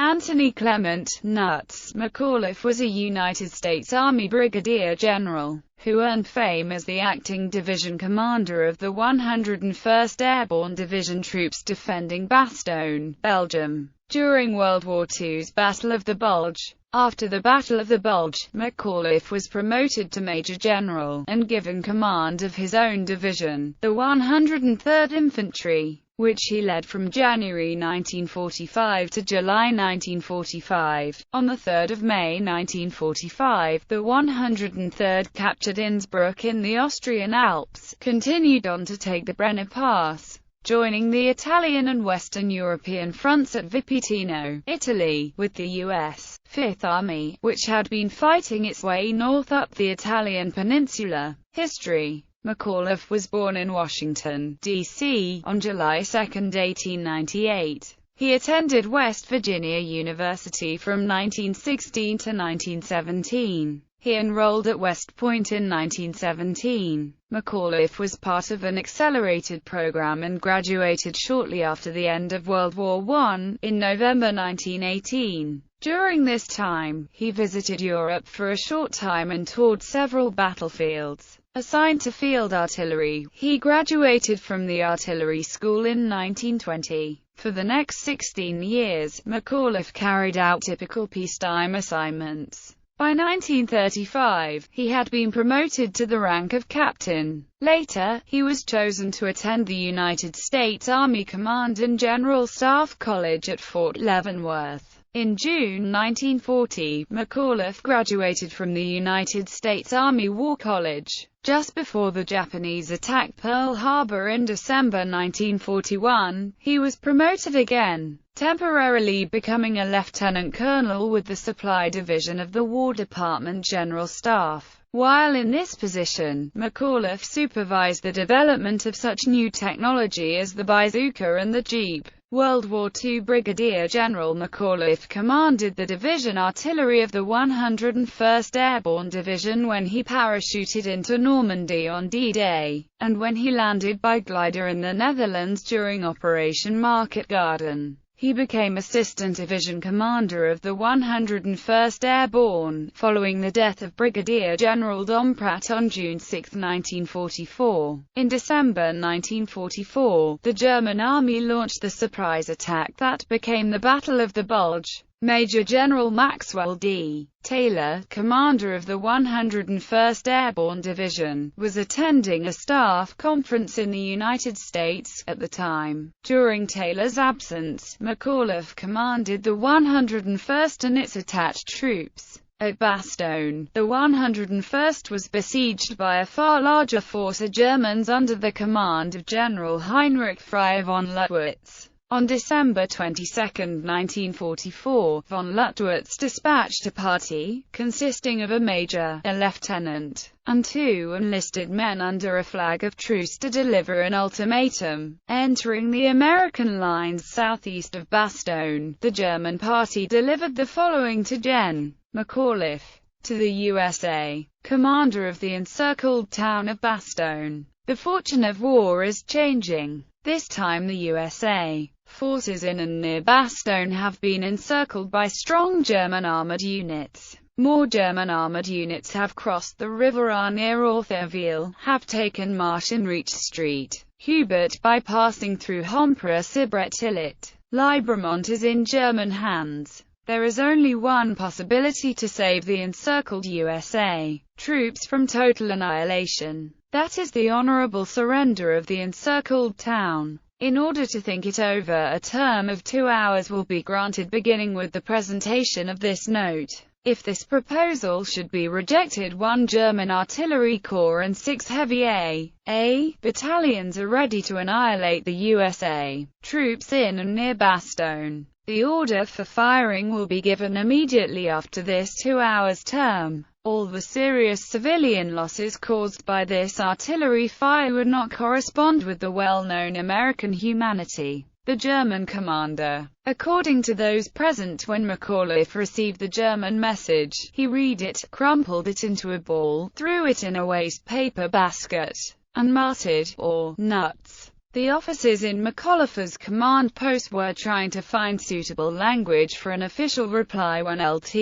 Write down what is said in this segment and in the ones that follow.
Anthony Clement Nuts McAuliffe was a United States Army brigadier general, who earned fame as the acting division commander of the 101st Airborne Division troops defending Bastogne, Belgium, during World War II's Battle of the Bulge. After the Battle of the Bulge, McAuliffe was promoted to Major General, and given command of his own division, the 103rd Infantry, which he led from January 1945 to July 1945. On 3 May 1945, the 103rd captured Innsbruck in the Austrian Alps, continued on to take the Brenner Pass, joining the Italian and Western European fronts at Vipitino, Italy, with the U.S. Fifth Army, which had been fighting its way north up the Italian peninsula. History. McAuliffe was born in Washington, D.C., on July 2, 1898. He attended West Virginia University from 1916 to 1917. He enrolled at West Point in 1917. McAuliffe was part of an accelerated program and graduated shortly after the end of World War I, in November 1918. During this time, he visited Europe for a short time and toured several battlefields. Assigned to field artillery, he graduated from the artillery school in 1920. For the next 16 years, McAuliffe carried out typical peacetime assignments. By 1935, he had been promoted to the rank of captain. Later, he was chosen to attend the United States Army Command and General Staff College at Fort Leavenworth. In June 1940, McAuliffe graduated from the United States Army War College. Just before the Japanese attacked Pearl Harbor in December 1941, he was promoted again, temporarily becoming a lieutenant colonel with the Supply Division of the War Department General Staff. While in this position, McAuliffe supervised the development of such new technology as the bazooka and the Jeep. World War II Brigadier General McAuliffe commanded the division artillery of the 101st Airborne Division when he parachuted into Normandy on D-Day, and when he landed by glider in the Netherlands during Operation Market Garden. He became Assistant Division Commander of the 101st Airborne, following the death of Brigadier General Dompratt on June 6, 1944. In December 1944, the German Army launched the surprise attack that became the Battle of the Bulge. Major General Maxwell D. Taylor, commander of the 101st Airborne Division, was attending a staff conference in the United States at the time. During Taylor's absence, McAuliffe commanded the 101st and its attached troops. At Bastogne, the 101st was besieged by a far larger force of Germans under the command of General Heinrich Frey von Luttwitz. On December 22, 1944, von Luttwitz dispatched a party, consisting of a major, a lieutenant, and 2 enlisted men under a flag of truce to deliver an ultimatum. Entering the American lines southeast of Bastogne, the German party delivered the following to Gen. McAuliffe. To the USA, commander of the encircled town of Bastogne. The fortune of war is changing. This time the USA forces in and near Bastogne have been encircled by strong German armored units. More German armored units have crossed the river are near Authorville, have taken Marsh and reached Street Hubert bypassing through Homper-Sibret-Tillet. Libremont is in German hands. There is only one possibility to save the encircled USA troops from total annihilation. That is the honorable surrender of the encircled town. In order to think it over, a term of 2 hours will be granted beginning with the presentation of this note. If this proposal should be rejected, 1 German artillery corps and 6 heavy A battalions are ready to annihilate the USA troops in and near Bastogne. The order for firing will be given immediately after this 2 hours term. All the serious civilian losses caused by this artillery fire would not correspond with the well-known American humanity. The German commander. According to those present when McAuliffe received the German message, he read it, crumpled it into a ball, threw it in a waste paper basket, and muttered, "or nuts." The officers in McAuliffe's command post were trying to find suitable language for an official reply when Lt.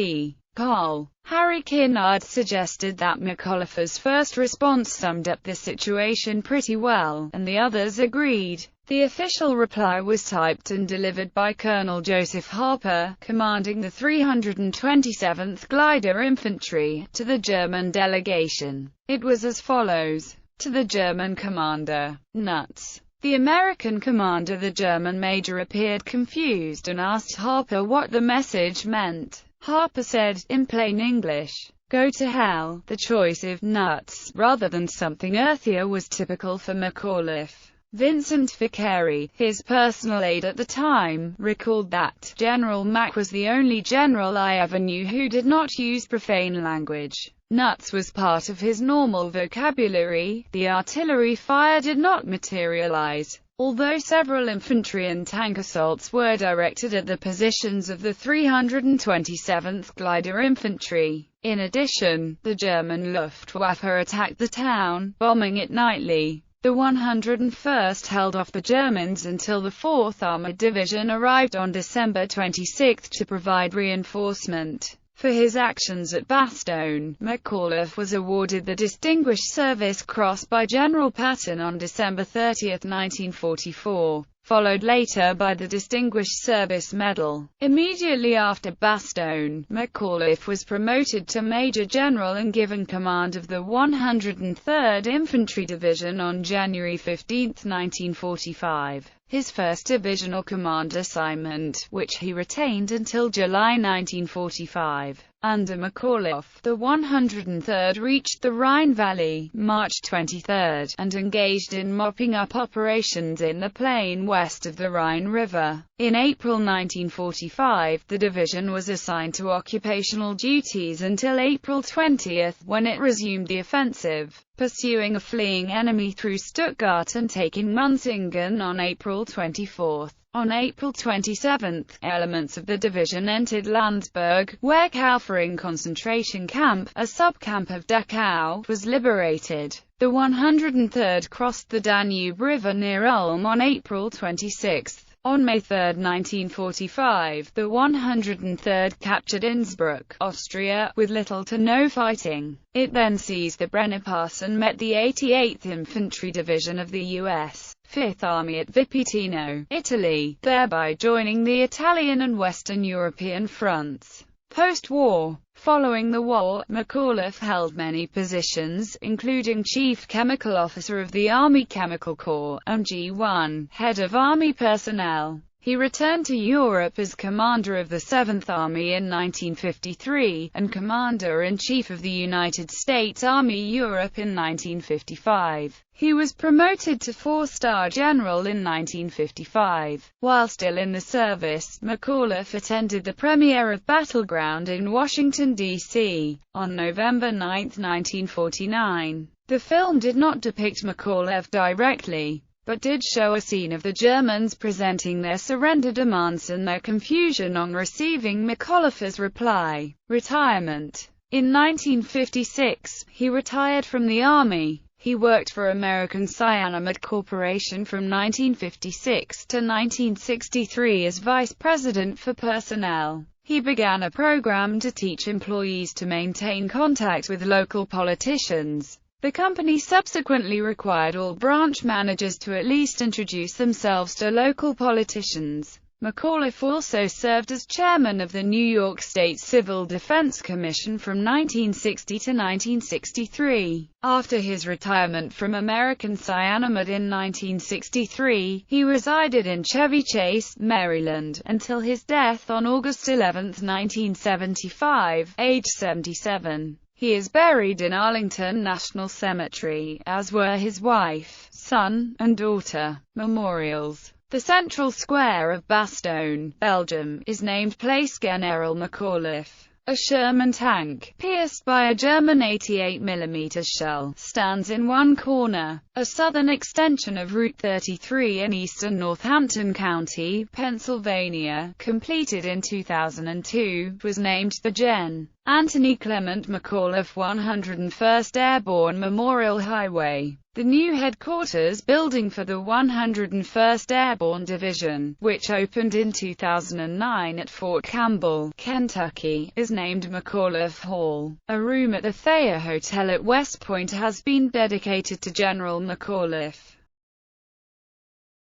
Col. Harry Kinnaird suggested that McAuliffe's first response summed up the situation pretty well, and the others agreed. The official reply was typed and delivered by Colonel Joseph Harper, commanding the 327th Glider Infantry, to the German delegation. It was as follows. To the German commander, Nuts. The American commander, the German major, appeared confused and asked Harper what the message meant. Harper said, in plain English, "Go to hell." The choice of nuts, rather than something earthier, was typical for McAuliffe. Vincent Vicary, his personal aide at the time, recalled that, "General Mac was the only general I ever knew who did not use profane language. Nuts was part of his normal vocabulary." The artillery fire did not materialize, although several infantry and tank assaults were directed at the positions of the 327th Glider Infantry. In addition, the German Luftwaffe attacked the town, bombing it nightly. The 101st held off the Germans until the 4th Armored Division arrived on December 26 to provide reinforcement. For his actions at Bastogne, McAuliffe was awarded the Distinguished Service Cross by General Patton on December 30, 1944, followed later by the Distinguished Service Medal. Immediately after Bastogne, McAuliffe was promoted to Major General and given command of the 103rd Infantry Division on January 15, 1945. His first divisional command assignment, which he retained until July 1945. Under McAuliffe, the 103rd reached the Rhine Valley, March 23, and engaged in mopping up operations in the plain west of the Rhine River. In April 1945, the division was assigned to occupational duties until April 20, when it resumed the offensive, pursuing a fleeing enemy through Stuttgart and taking Munzingen on April 24. On April 27, elements of the division entered Landsberg, where Kaufering concentration camp, a subcamp of Dachau, was liberated. The 103rd crossed the Danube River near Ulm on April 26. On May 3, 1945, the 103rd captured Innsbruck, Austria, with little to no fighting. It then seized the Brenner Pass and met the 88th Infantry Division of the U.S. Fifth Army at Vipitino, Italy, thereby joining the Italian and Western European fronts. Post-war. Following the war, McAuliffe held many positions, including Chief Chemical Officer of the Army Chemical Corps, MG1, Head of Army Personnel. He returned to Europe as Commander of the 7th Army in 1953, and Commander-in-Chief of the United States Army Europe in 1955. He was promoted to 4-star general in 1955. While still in the service, McAuliffe attended the premiere of Battleground in Washington, D.C., on November 9, 1949. The film did not depict McAuliffe directly, but did show a scene of the Germans presenting their surrender demands and their confusion on receiving McAuliffe's reply. Retirement. In 1956, he retired from the Army. He worked for American Cyanamide Corporation from 1956 to 1963 as Vice President for Personnel. He began a program to teach employees to maintain contact with local politicians. The company subsequently required all branch managers to at least introduce themselves to local politicians. McAuliffe also served as chairman of the New York State Civil Defense Commission from 1960 to 1963. After his retirement from American Cyanamide in 1963, he resided in Chevy Chase, Maryland, until his death on August 11, 1975, aged 77. He is buried in Arlington National Cemetery, as were his wife, son, and daughter. Memorials. The central square of Bastogne, Belgium, is named Place General McAuliffe. A Sherman tank, pierced by a German 88mm shell, stands in one corner. A southern extension of Route 33 in eastern Northampton County, Pennsylvania, completed in 2002, was named the Gen. Anthony Clement McAuliffe 101st Airborne Memorial Highway. The new headquarters building for the 101st Airborne Division, which opened in 2009 at Fort Campbell, Kentucky, is named McAuliffe Hall. A room at the Thayer Hotel at West Point has been dedicated to General McAuliffe.